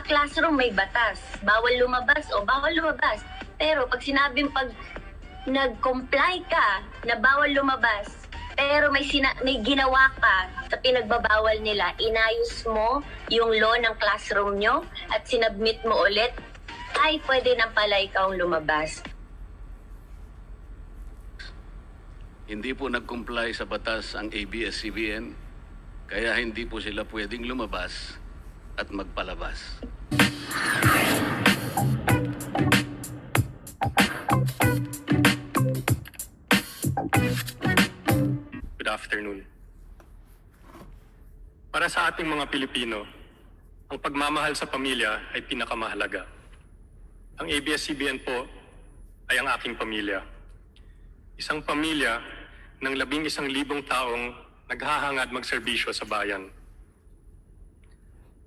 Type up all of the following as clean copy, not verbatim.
Sa classroom may batas, bawal lumabas o bawal lumabas. Pero pag sinabing pag nag-comply ka na bawal lumabas, pero may ginawa ka sa pinagbabawal nila, inayos mo yung law ng classroom nyo at sinubmit mo ulit, ay pwede na pala ikaw lumabas. Hindi po nag-comply sa batas ang ABS-CBN, kaya hindi po sila pwedeng lumabas at magpalabas. Good afternoon. Para sa ating mga Pilipino, ang pagmamahal sa pamilya ay pinakamahalaga. Ang ABS-CBN po ay ang aking pamilya. Isang pamilya ng 11,000 taong naghahangad magserbisyo sa bayan.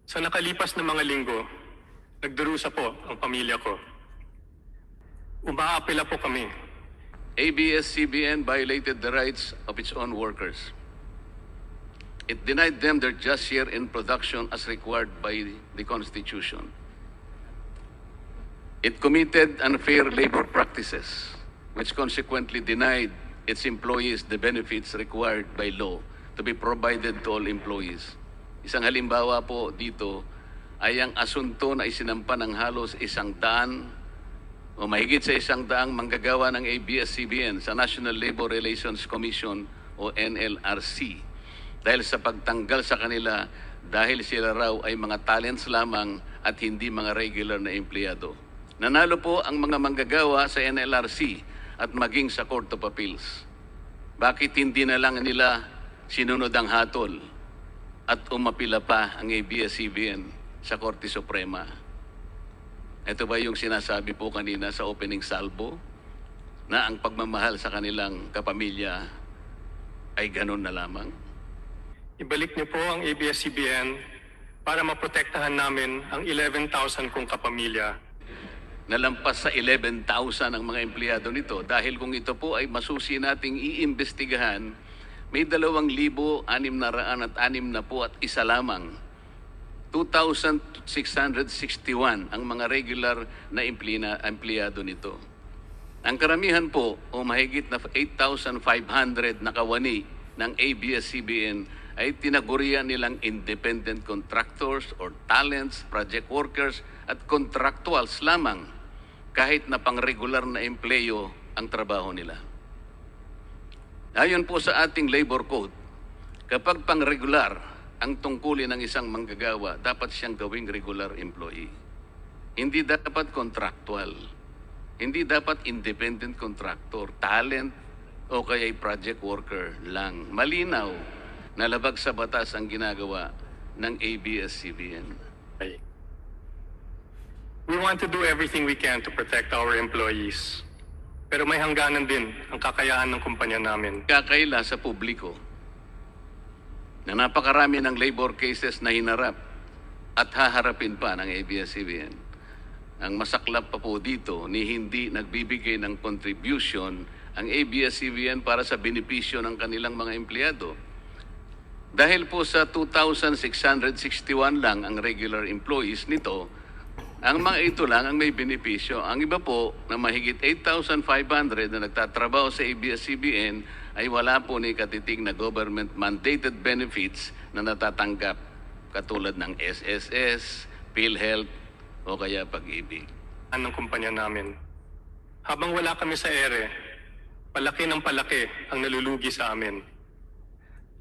Sa nakalipas na mga linggo, nagdurusa po ang pamilya ko. Umaapela po kami. ABS-CBN violated the rights of its own workers. It denied them their just share in production as required by the Constitution. It committed unfair labor practices, which consequently denied its employees the benefits required by law to be provided to all employees. Isang halimbawa po dito ay ang asunto na isinampa ng halos 100 o mahigit sa 100 manggagawa ng ABS-CBN sa National Labor Relations Commission o NLRC dahil sa pagtanggal sa kanila dahil sila raw ay mga talents lamang at hindi mga regular na empleyado. Nanalo po ang mga manggagawa sa NLRC at maging sa Court of Appeals. Bakit hindi na lang nila sinunod ang hatol at umapila pa ang ABS-CBN sa Korte Suprema? Ito ba yung sinasabi po kanina sa opening salvo na ang pagmamahal sa kanilang kapamilya ay ganun na lamang? Ibalik niyo po ang ABS-CBN para maprotektahan namin ang 11,000 kong kapamilya. Nalampas sa 11,000 ang mga empleyado nito dahil kung ito po ay masusi nating iimbestigahan, may 2,661 at isa lamang. 2,661 ang mga regular na empleyado nito. Ang karamihan po o mahigit na 8,500 na kawani ng ABS-CBN ay tinagurian nilang independent contractors or talents, project workers at contractuals lamang kahit na pang-regular na empleyo ang trabaho nila. Ayon po sa ating labor code, kapag pang-regular ang tungkulin ng isang manggagawa, dapat siyang gawing regular employee. Hindi dapat contractual. Hindi dapat independent contractor, talent o kaya project worker lang. Malinaw na labag sa batas ang ginagawa ng ABS-CBN. We want to do everything we can to protect our employees. Pero may hangganan din ang kakayahan ng kumpanya namin. Kakaila sa publiko na napakarami ng labor cases na hinarap at haharapin pa ng ABS-CBN. Ang masaklap pa po dito ni hindi nagbibigay ng contribution ang ABS-CBN para sa benepisyo ng kanilang mga empleyado. Dahil po sa 2,661 lang ang regular employees nito, ang mga ito lang ang may benepisyo. Ang iba po na mahigit 8,500 na nagtatrabaho sa ABS-CBN ay wala po ni katiting na government-mandated benefits na natatanggap katulad ng SSS, PhilHealth o kaya Pag-ibig. Ng kumpanya namin. Habang wala kami sa ere, palaki ng palaki ang nalulugi sa amin.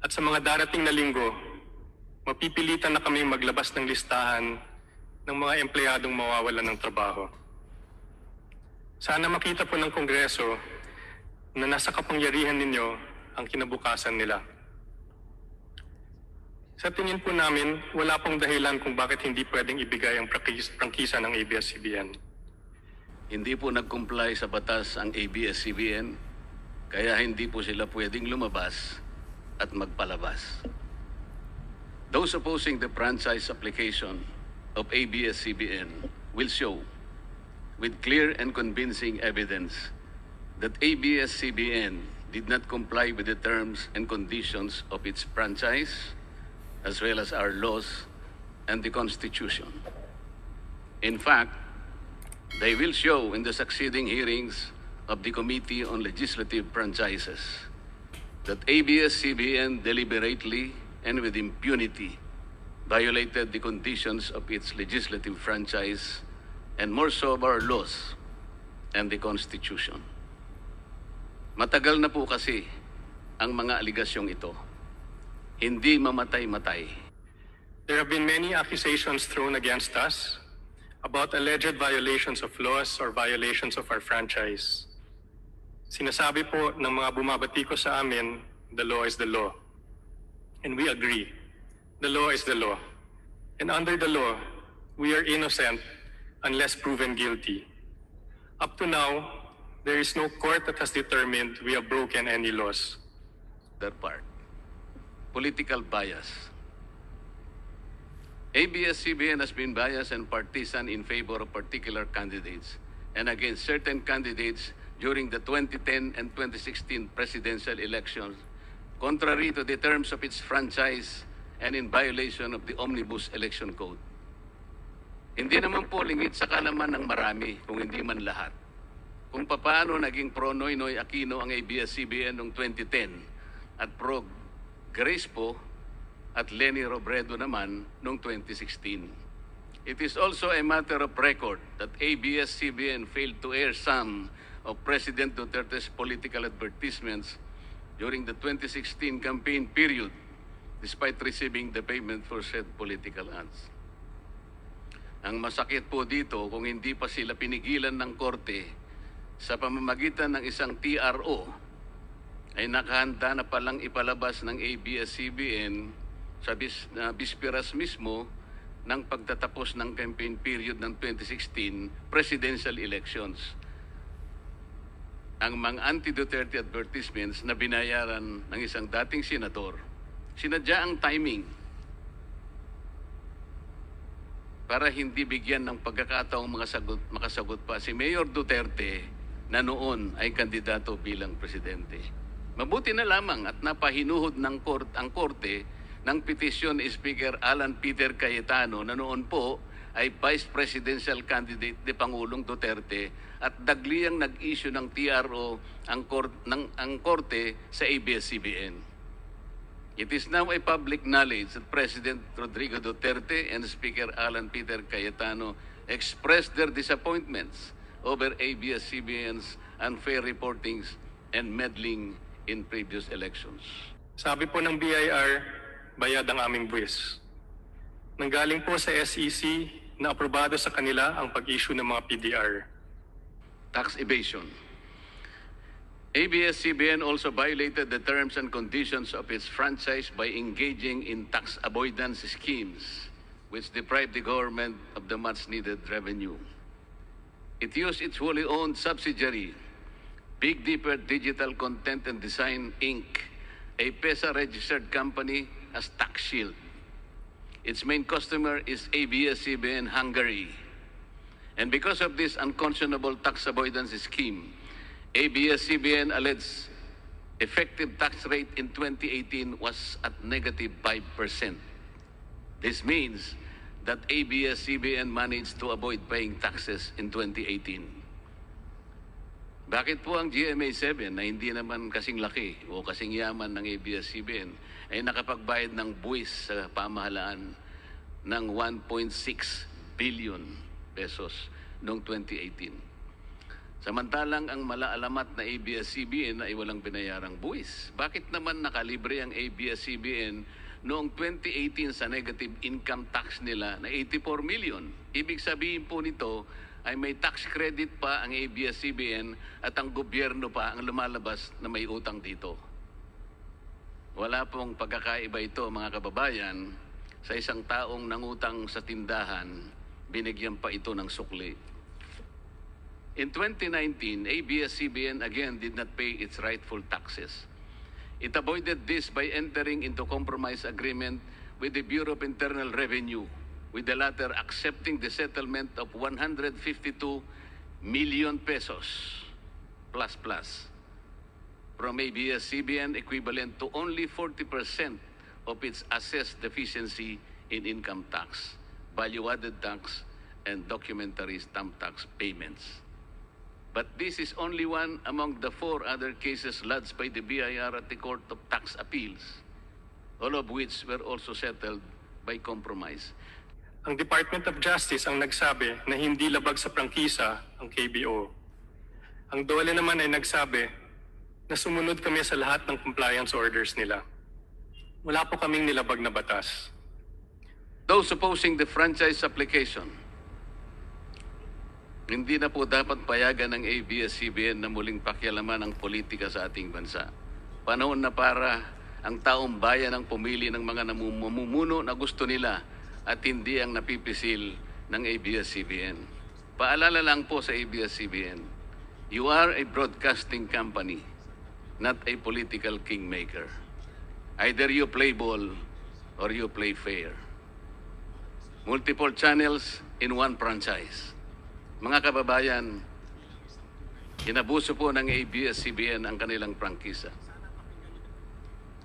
At sa mga darating na linggo, mapipilitan na kami maglabas ng listahan ng mga empleyadong mawawalan ng trabaho. Sana makita po ng Kongreso na nasa kapangyarihan ninyo ang kinabukasan nila. Sa tingin po namin, wala pong dahilan kung bakit hindi pwedeng ibigay ang prangkisa ng ABS-CBN. Hindi po nag-comply sa batas ang ABS-CBN, kaya hindi po sila pwedeng lumabas at magpalabas. Those opposing the franchise application of ABS-CBN will show with clear and convincing evidence that ABS-CBN did not comply with the terms and conditions of its franchise as well as our laws and the Constitution. In fact, they will show in the succeeding hearings of the Committee on Legislative Franchises that ABS-CBN deliberately and with impunity violated the conditions of its legislative franchise and more so of our laws and the Constitution. Matagal na po kasi ang mga aligasyong ito. Hindi mamatay-matay. There have been many accusations thrown against us about alleged violations of laws or violations of our franchise. Sinasabi po ng mga bumabati ko sa amin, the law is the law. And we agree. The law is the law. And under the law, we are innocent unless proven guilty. Up to now, there is no court that has determined we have broken any laws. Their part. Political bias. ABS-CBN has been biased and partisan in favor of particular candidates and against certain candidates during the 2010 and 2016 presidential elections, contrary to the terms of its franchise and in violation of the Omnibus Election Code. Hindi naman po lingid sa kalaman ng marami, kung hindi man lahat, kung paano naging pro Noynoy Aquino ang ABS-CBN noong 2010 at pro Grace po at Lenny Robredo naman noong 2016. It is also a matter of record that ABS-CBN failed to air some of President Duterte's political advertisements during the 2016 campaign period despite receiving the payment for said political ads. Ang masakit po dito kung hindi pa sila pinigilan ng korte sa pamamagitan ng isang TRO ay nakahanda na palang ipalabas ng ABS-CBN sa bisperas mismo ng pagtatapos ng campaign period ng 2016 presidential elections. Ang mga anti-Duterte advertisements na binayaran ng isang dating senador, sinadya ang timing para hindi bigyan ng pagkakataong makasagot pa si Mayor Duterte na noon ay kandidato bilang presidente. Mabuti na lamang at napahinuhod ng ang korte ng petisyon ni Speaker Alan Peter Cayetano na noon po ay Vice Presidential Candidate ni Pangulong Duterte at dagliang nag-issue ng TRO ang korte sa ABS-CBN. It is now a public knowledge that President Rodrigo Duterte and Speaker Alan Peter Cayetano expressed their disappointments over ABS-CBN's unfair reportings and meddling in previous elections. Sabi po ng BIR, bayad ang aming buwis. Nanggaling po sa SEC na aprobado sa kanila ang pag-issue ng mga PDR. Tax evasion. ABS-CBN also violated the terms and conditions of its franchise by engaging in tax avoidance schemes which deprived the government of the much-needed revenue. It used its wholly owned subsidiary, Big Dipper Digital Content and Design, Inc., a PESA-registered company, as tax shield. Its main customer is ABS-CBN Hungary. And because of this unconscionable tax avoidance scheme, ABS-CBN alleged effective tax rate in 2018 was at negative 5%. This means that ABS-CBN managed to avoid paying taxes in 2018. Bakit po ang GMA7 na hindi naman kasing laki o kasing yaman ng ABS-CBN ay nakapagbayad ng buwis sa pamahalaan ng 1.6 billion pesos noong 2018? Samantalang ang malaalamat na ABS-CBN ay walang binayarang buwis. Bakit naman nakalibre ang ABS-CBN noong 2018 sa negative income tax nila na 84 million? Ibig sabihin po nito ay may tax credit pa ang ABS-CBN at ang gobyerno pa ang lumalabas na may utang dito. Wala pong pagkakaiba ito, mga kababayan, sa isang taong nangutang sa tindahan, binigyan pa ito ng sukli. In 2019, ABS-CBN again did not pay its rightful taxes. It avoided this by entering into compromise agreement with the Bureau of Internal Revenue, with the latter accepting the settlement of 152 million pesos plus from ABS-CBN, equivalent to only 40% of its assessed deficiency in income tax, value-added tax, and documentary stamp tax payments. But this is only one among the 4 other cases lodged by the BIR at the Court of Tax Appeals, all of which were also settled by compromise. Ang Department of Justice ang nagsabi na hindi labag sa prangkisa ang KBO. Ang DOLE naman ay nagsabi na sumunod kami sa lahat ng compliance orders nila. Wala po kaming nilabag na batas. Those opposing the franchise application, hindi na po dapat payagan ng ABS-CBN na muling pakialaman ang politika sa ating bansa. Panahon na para ang taong bayan ang pumili ng mga namumuno na gusto nila at hindi ang napipisil ng ABS-CBN. Paalala lang po sa ABS-CBN, you are a broadcasting company, not a political kingmaker. Either you play ball or you play fair. Multiple channels in one franchise. Mga kababayan, inabuso po ng ABS-CBN ang kanilang prangkisa.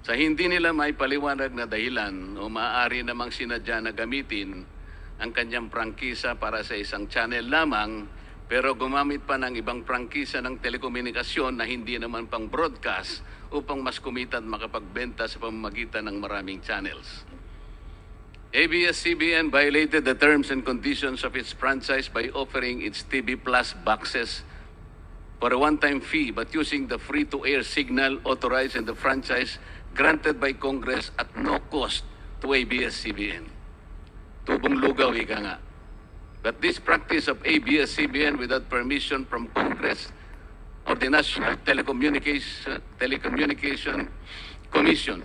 Sa hindi nila may paliwanag na dahilan o maaari namang sinadya na gamitin ang kanyang prangkisa para sa isang channel lamang, pero gumamit pa ng ibang prangkisa ng telekomunikasyon na hindi naman pang broadcast upang mas kumita at makapagbenta sa pamamagitan ng maraming channels. ABS-CBN violated the terms and conditions of its franchise by offering its TV Plus boxes for a one-time fee but using the free-to-air signal authorized in the franchise granted by Congress at no cost to ABS-CBN. Tubong lugaw, ika nga. But this practice of ABS-CBN without permission from Congress or the National Telecommunication Commission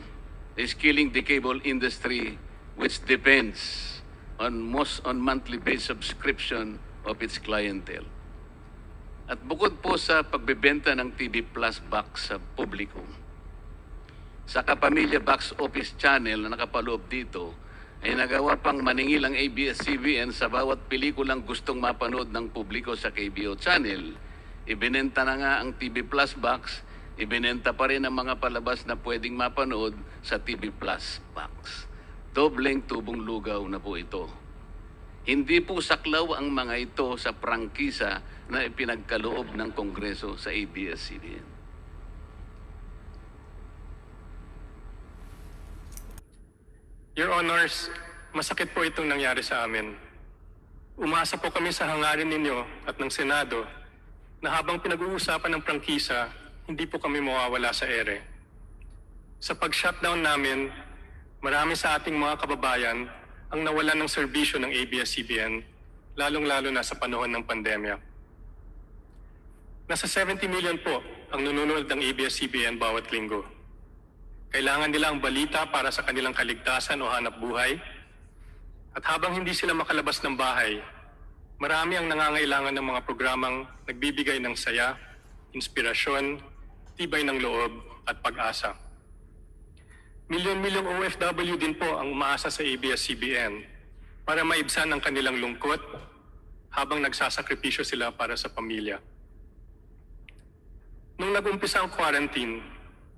is killing the cable industry, which depends on monthly-based subscription of its clientele. At bukod po sa pagbebenta ng TV Plus box sa publiko, sa Kapamilya Box Office Channel na nakapaloob dito, ay nagawa pang maningil ang ABS-CBN sa bawat pelikulang gustong mapanood ng publiko sa KBO Channel. Ibinenta na nga ang TV Plus box, ibinenta pa rin ang mga palabas na pwedeng mapanood sa TV Plus box. Dobleng tubong lugaw na po ito. Hindi po saklaw ang mga ito sa prangkisa na ipinagkaloob ng Kongreso sa ABS-CBN. Your Honors, masakit po itong nangyari sa amin. Umasa po kami sa hangarin ninyo at ng Senado na habang pinag-uusapan ng prangkisa, hindi po kami mawawala sa ere. Sa pag-shutdown namin, marami sa ating mga kababayan ang nawalan ng serbisyo ng ABS-CBN, lalong-lalo na sa panahon ng pandemya. Nasa 70 million po ang nanonood ng ABS-CBN bawat linggo. Kailangan nila ang balita para sa kanilang kaligtasan o hanap buhay. At habang hindi sila makalabas ng bahay, marami ang nangangailangan ng mga programang nagbibigay ng saya, inspirasyon, tibay ng loob at pag-asa. Milyon-milyong OFW din po ang umaasa sa ABS-CBN para maibsan ang kanilang lungkot habang nagsasakripisyo sila para sa pamilya. Nung nag-umpisa ang quarantine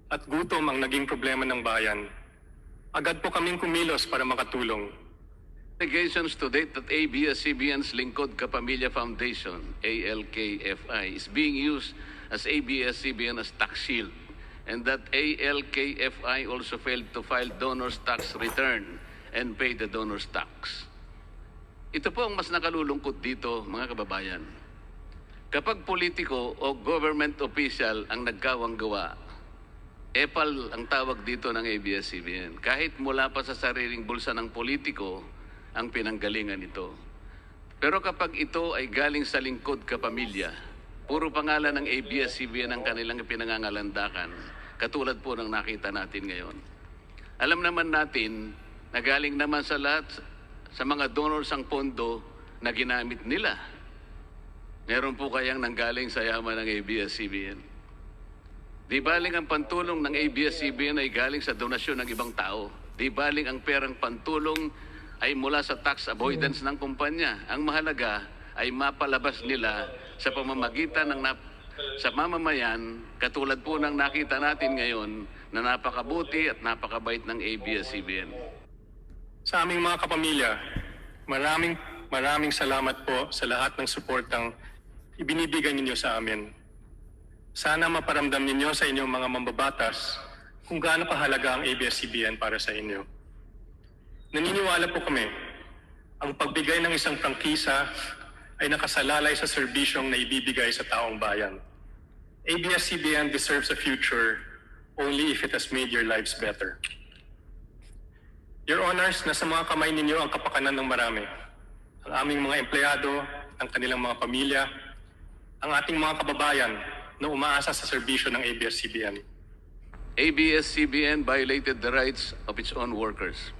at gutom ang naging problema ng bayan, agad po kaming kumilos para makatulong. Allegations to date that ABS-CBN's Lingkod Kapamilya Foundation, ALKFI, is being used as ABS-CBN as tax shield, and that ALKFI also failed to file donor's tax return and pay the donor's tax. Ito po ang mas nakalulungkot dito, mga kababayan. Kapag politiko o government official ang nagkawang gawa, epal ang tawag dito ng ABS-CBN. Kahit mula pa sa sariling bulsa ng politiko, ang pinanggalingan ito. Pero kapag ito ay galing sa lingkod kapamilya, puro pangalan ng ABS-CBN ang kanilang pinangangalandakan, katulad po ng nakita natin ngayon. Alam naman natin na galing naman sa lahat, sa mga donors ang pondo na ginamit nila. Meron po kayang nanggaling sa yaman ng ABS-CBN. Di baling ang pantulong ng ABS-CBN ay galing sa donasyon ng ibang tao. Di baling ang perang pantulong ay mula sa tax avoidance ng kumpanya. Ang mahalaga ay mapalabas nila sa pamamagitan ng sa mamamayan, katulad po ng nakita natin ngayon na napakabuti at napakabait ng ABS-CBN. Sa aming mga kapamilya, maraming maraming salamat po sa lahat ng suportang ibinibigay ninyo sa amin. Sana maparamdam ninyo sa inyong mga mambabatas kung gaano kahalaga ang ABS-CBN para sa inyo. Naniniwala po kami, ang pagbigay ng isang prangkisa ay nakasalalay sa serbisyong na ibibigay sa taong bayan. ABS-CBN deserves a future only if it has made your lives better. Your Honors, nasa mga kamay ninyo ang kapakanan ng marami. Ang aming mga empleyado, ang kanilang mga pamilya, ang ating mga kababayan na umaasa sa serbisyo ng ABS-CBN. ABS-CBN violated the rights of its own workers.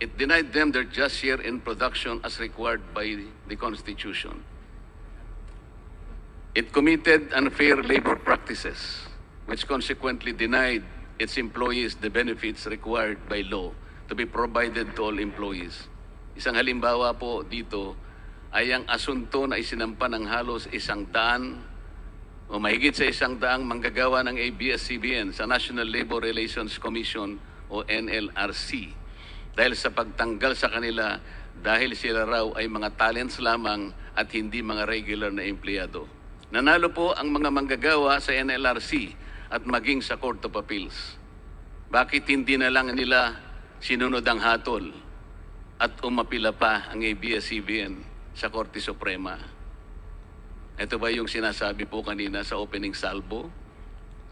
It denied them their just share in production as required by the Constitution. It committed unfair labor practices, which consequently denied its employees the benefits required by law to be provided to all employees. Isang halimbawa po dito ay ang asunto na isinampa ng halos 100 o mahigit sa 100 manggagawa ng ABS-CBN sa National Labor Relations Commission o NLRC dahil sa pagtanggal sa kanila dahil sila raw ay mga talents lamang at hindi mga regular na empleyado. Nanalo po ang mga manggagawa sa NLRC at maging sa Court of Appeals. Bakit hindi na lang nila sinunod ang hatol at umapila pa ang ABS-CBN sa Korte Suprema? Ito ba yung sinasabi po kanina sa opening salvo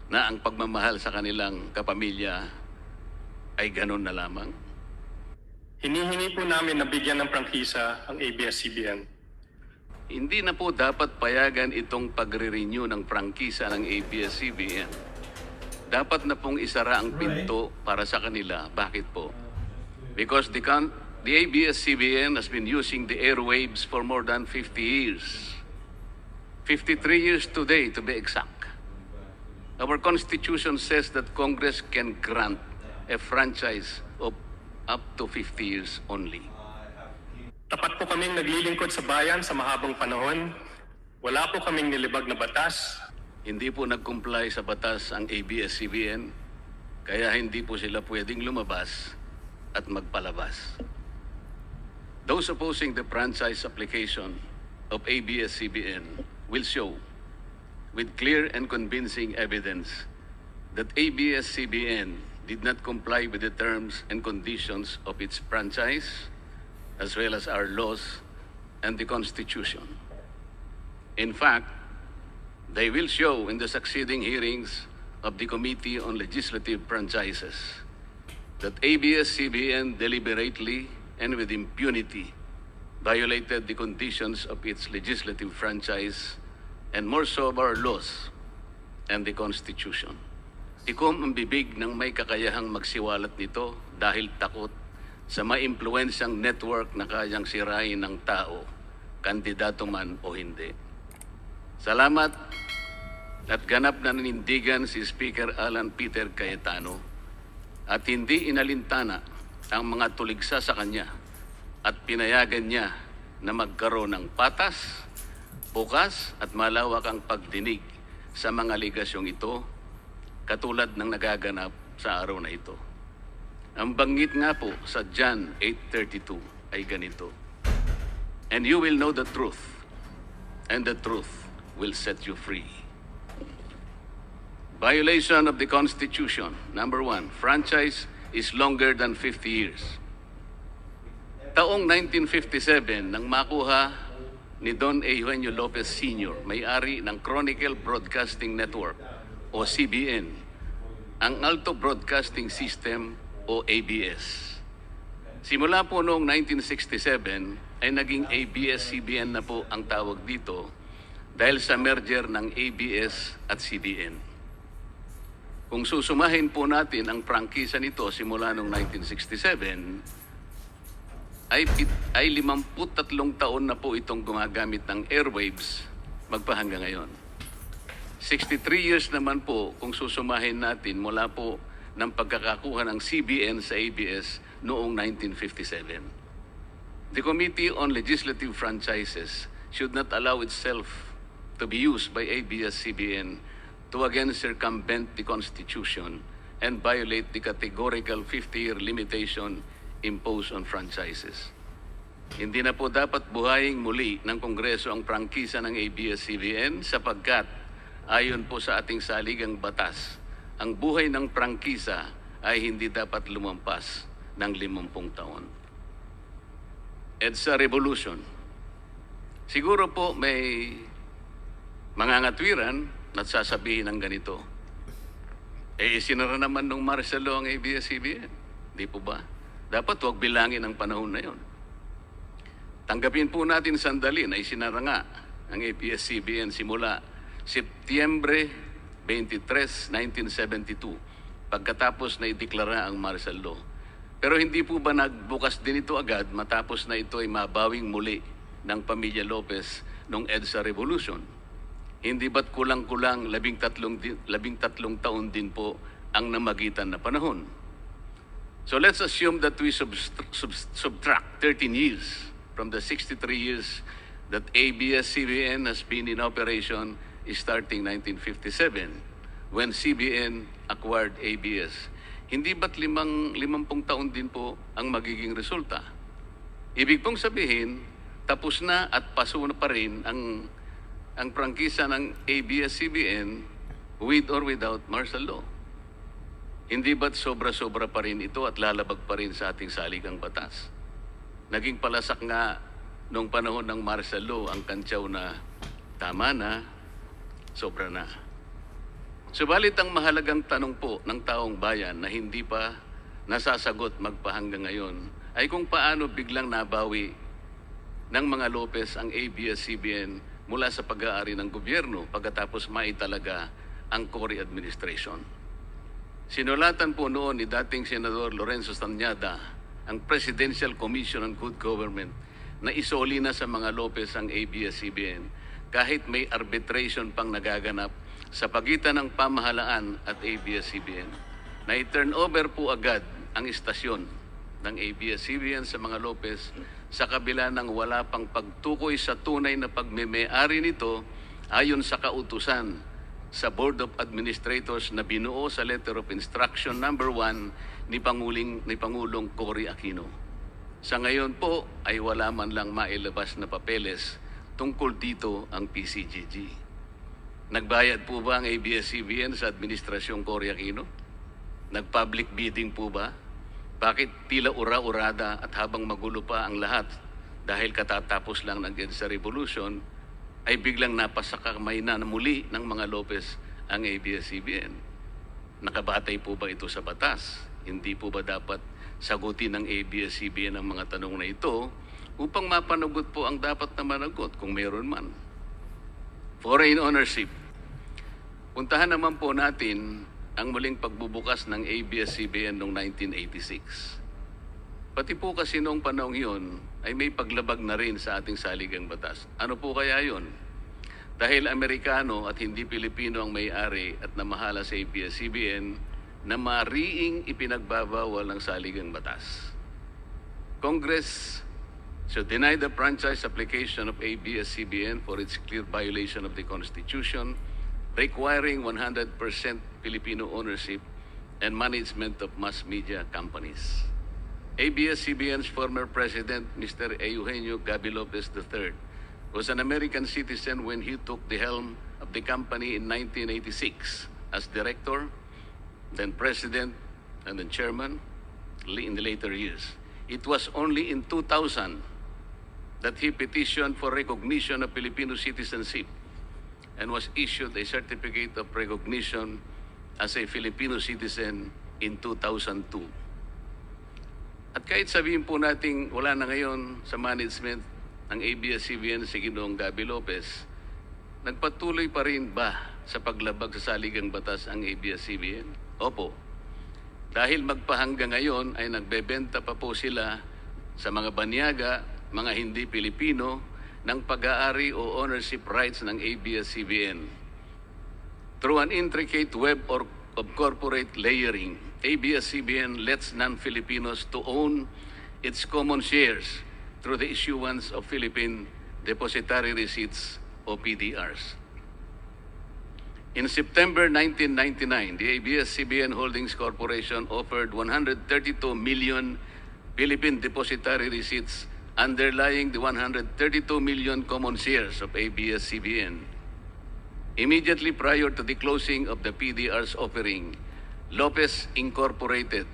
na ang pagmamahal sa kanilang kapamilya ay ganun na lamang? Hinihingi po namin na bigyan ng prangkisa ang ABS-CBN. Hindi na po dapat payagan itong pagre-renew ng prangkisa ng ABS-CBN. Dapat na pong isara ang pinto para sa kanila. Bakit po? Because the ABS-CBN has been using the airwaves for more than 50 years. 53 years today, to be exact. Our Constitution says that Congress can grant a franchise of up to 50 years only. Tapat po kaming naglilingkod sa bayan sa mahabang panahon. Wala po kaming nilibag na batas. Hindi po nag-comply sa batas ang ABS-CBN, kaya hindi po sila pwedeng lumabas at magpalabas. Those opposing the franchise application of ABS-CBN will show with clear and convincing evidence that ABS-CBN did not comply with the terms and conditions of its franchise as well as our laws and the Constitution. In fact, they will show in the succeeding hearings of the Committee on Legislative Franchises that ABS-CBN deliberately and with impunity violated the conditions of its legislative franchise and more so of our laws and the Constitution. Ikom ang bibig ng may kakayahang magsiwalat nito dahil takot sa maimpluwensyang network na kayang sirain ng tao, kandidato man o hindi. Salamat at ganap na nanindigan si Speaker Alan Peter Cayetano at hindi inalintana ang mga tuligsa sa kanya at pinayagan niya na magkaroon ng patas, bukas at malawak ang pagdinig sa mga aligasyong ito katulad ng nagaganap sa araw na ito. Ang banggit nga po sa John 8:32 ay ganito, "And you will know the truth, and the truth will set you free." Violation of the Constitution. Number 1, franchise is longer than 50 years. Taong 1957 nang makuha ni Don Eugenio Lopez Sr., may-ari ng Chronicle Broadcasting Network o CBN, ang Alto Broadcasting System o ABS. Simula po noong 1967 ay naging ABS-CBN na po ang tawag dito dahil sa merger ng ABS at CBN. Kung susumahin po natin ang prangkisa nito simula noong 1967, ay 53 taon na po itong gumagamit ng airwaves magpahanggang ngayon. 63 years naman po kung susumahin natin mula po ng pagkakakuha ng CBN sa ABS noong 1957. The Committee on Legislative Franchises should not allow itself to be used by ABS-CBN to again circumvent the Constitution and violate the categorical 50-year limitation imposed on franchises. Hindi na po dapat buhayin muli ng Kongreso ang prangkisa ng ABS-CBN sapagkat ayon po sa ating saligang batas, ang buhay ng prangkisa ay hindi dapat lumampas ng 50 taon. EDSA Revolution. Siguro po may mangangatwiran at sasabihin ng ganito. Isinara naman nung Marcelo ang ABS-CBN. Di po ba? Dapat huwag bilangin ang panahon na yon. Tanggapin po natin sandali na isinara nga ang ABS-CBN simula Setyembre 23, 1972 pagkatapos na ideklara ang martial law. Pero hindi po ba nagbukas din ito agad matapos na ito ay mabawing muli ng pamilya Lopez noong EDSA Revolution? Hindi ba't kulang-kulang 13 taon din po ang namagitan na panahon? So let's assume that we subtract 13 years from the 63 years that ABS-CBN has been in operation starting 1957 when CBN acquired ABS. Hindi ba't 50 taon din po ang magiging resulta? Ibig pong sabihin, tapos na at paso na pa rin ang prangkisa ng ABS-CBN with or without martial law. Hindi ba't sobra-sobra pa rin ito at lalabag pa rin sa ating saligang batas? Naging palasak nga noong panahon ng martial law ang kantsaw na tama na, sobra na. Subalit ang mahalagang tanong po ng taong bayan na hindi pa nasasagot magpahanggang ngayon ay kung paano biglang nabawi ng mga Lopez ang ABS-CBN mula sa pag-aari ng gobyerno pagkatapos maitalaga ang Cory administration. Sinulatan po noon ni dating Senador Lorenzo Tanyada ang Presidential Commission on Good Government na isoli na sa mga Lopez ang ABS-CBN kahit may arbitration pang nagaganap sa pagitan ng pamahalaan at ABS-CBN. Na i-turn over po agad ang istasyon ng ABS-CBN sa mga Lopez sa kabila ng wala pang pagtukoy sa tunay na pagmeme-ari nito ayon sa kautusan sa Board of Administrators na binuo sa Letter of Instruction number 1 ni Pangulong Cory Aquino. Sa ngayon po ay wala man lang mailabas na papeles tungkol dito ang PCGG. Nagbayad po ba ang ABS-CBN sa Administrasyong Cory Aquino? Nag-public bidding po ba? Bakit tila ura-urada at habang magulo pa ang lahat dahil katatapos lang ng EDSA Revolution, ay biglang napasakamay na muli ng mga Lopez ang ABS-CBN? Nakabatay po ba ito sa batas? Hindi po ba dapat sagutin ng ABS-CBN ang mga tanong na ito upang mapanagot po ang dapat na managot kung meron man? Foreign ownership. Puntahan naman po natin ang muling pagbubukas ng ABS-CBN noong 1986. Pati po kasi noong panahon yun ay may paglabag na rin sa ating saligang batas. Ano po kaya yun? Dahil Amerikano at hindi Pilipino ang may-ari at namahala sa ABS-CBN na mariing ipinagbabawal ng saligang batas. Congress should deny the franchise application of ABS-CBN for its clear violation of the Constitution, requiring 100% Filipino ownership and management of mass media companies. ABS-CBN's former president, Mr. Eugenio Gaby Lopez III, was an American citizen when he took the helm of the company in 1986 as director, then president, and then chairman in the later years. It was only in 2000 that he petitioned for recognition of Filipino citizenship and was issued a certificate of recognition as a Filipino citizen in 2002. At kahit sabihin po nating wala na ngayon sa management ng ABS-CBN si Ginoong Gaby Lopez, nagpatuloy pa rin ba sa paglabag sa saligang batas ang ABS-CBN? Opo. Dahil magpahanggang ngayon ay nagbebenta pa po sila sa mga banyaga, mga hindi Pilipino, ng pag-aari o ownership rights ng ABS-CBN. Through an intricate web of corporate layering, ABS-CBN lets non-Filipinos to own its common shares through the issuance of Philippine Depositary Receipts o PDRs. In September 1999, the ABS-CBN Holdings Corporation offered 132 million Philippine Depositary Receipts underlying the 132 million common shares of ABS-CBN. Immediately prior to the closing of the PDR's offering, Lopez Incorporated,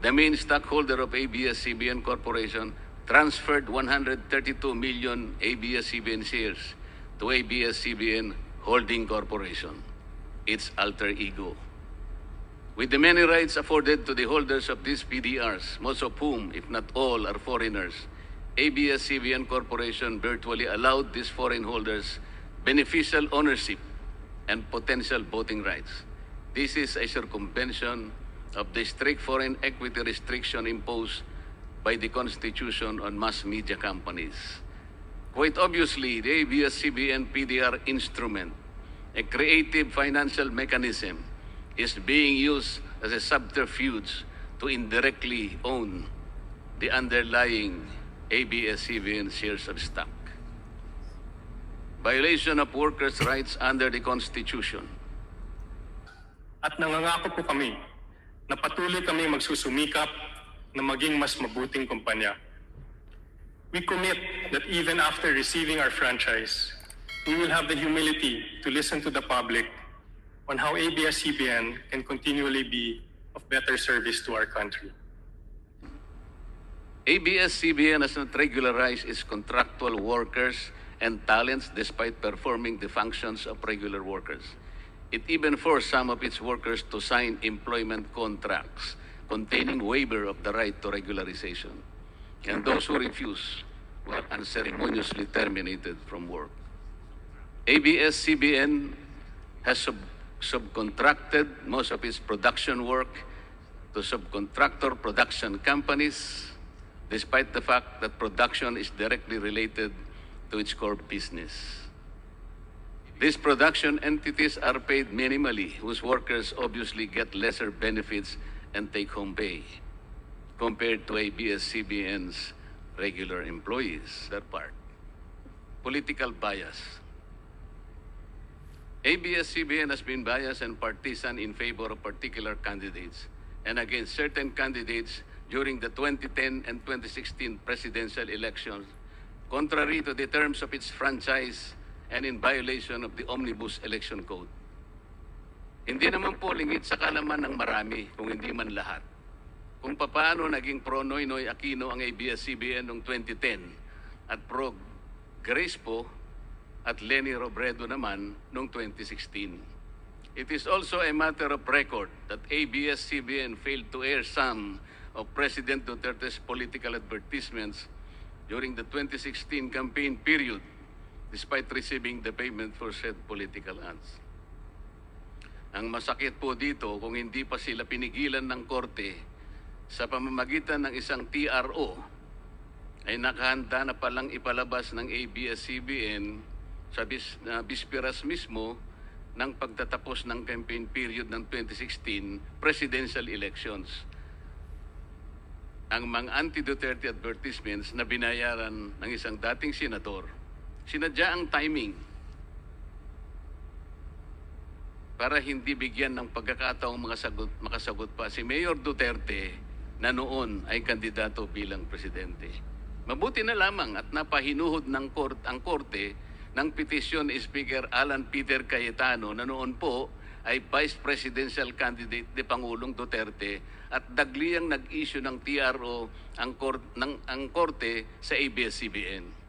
the main stockholder of ABS-CBN Corporation, transferred 132 million ABS-CBN shares to ABS-CBN Holding Corporation, its alter ego. With the many rights afforded to the holders of these PDRs, most of whom, if not all, are foreigners, ABS-CBN Corporation virtually allowed these foreign holders beneficial ownership and potential voting rights. This is a circumvention of the strict foreign equity restriction imposed by the Constitution on mass media companies. Quite obviously, the ABS-CBN PDR instrument, a creative financial mechanism, is being used as a subterfuge to indirectly own the underlying ABS-CBN shares of stock. Violation of workers' rights under the Constitution. At nangangako po kami na patuloy kami magsusumikap na maging mas mabuting kumpanya. We commit that even after receiving our franchise, we will have the humility to listen to the public on how ABS-CBN can continually be of better service to our country. ABS-CBN has not regularized its contractual workers and talents despite performing the functions of regular workers. It even forced some of its workers to sign employment contracts containing waiver of the right to regularization. And those who refuse were unceremoniously terminated from work. ABS-CBN has subcontracted most of its production work to subcontractor production companies, despite the fact that production is directly related to its core business. These production entities are paid minimally, whose workers obviously get lesser benefits and take-home pay compared to ABS-CBN's regular employees. That part. Political bias. ABS-CBN has been biased and partisan in favor of particular candidates and against certain candidates during the 2010 and 2016 presidential elections, contrary to the terms of its franchise and in violation of the Omnibus Election Code. Hindi naman po lingid sa kalaman ng marami, kung hindi man lahat, kung paano naging pro Noynoy Aquino ang ABS-CBN noong 2010 at pro Grace po at Leni Robredo naman noong 2016. It is also a matter of record that ABS-CBN failed to air some of President Duterte's political advertisements during the 2016 campaign period, despite receiving the payment for said political ads. Ang masakit po dito, kung hindi pa sila pinigilan ng korte sa pamamagitan ng isang TRO, ay nakahanda na palang ipalabas ng ABS-CBN sa bisperas mismo ng pagtatapos ng campaign period ng 2016 presidential elections. Ang mga anti-Duterte advertisements na binayaran ng isang dating senador, sinadya ang timing para hindi bigyan ng pagkakataong makasagot pa si Mayor Duterte na noon ay kandidato bilang presidente. Mabuti na lamang at napahinuhod ng ang korte ng petisyon ni Speaker Alan Peter Cayetano na noon po ay Vice Presidential Candidate ni Pangulong Duterte at dagliang nag-issue ng TRO ang korte sa ABS-CBN.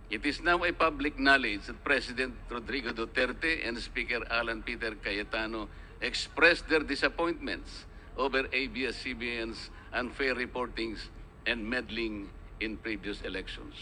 It is now a public knowledge that President Rodrigo Duterte and Speaker Alan Peter Cayetano expressed their disappointments over ABS-CBN's unfair reportings and meddling in previous elections.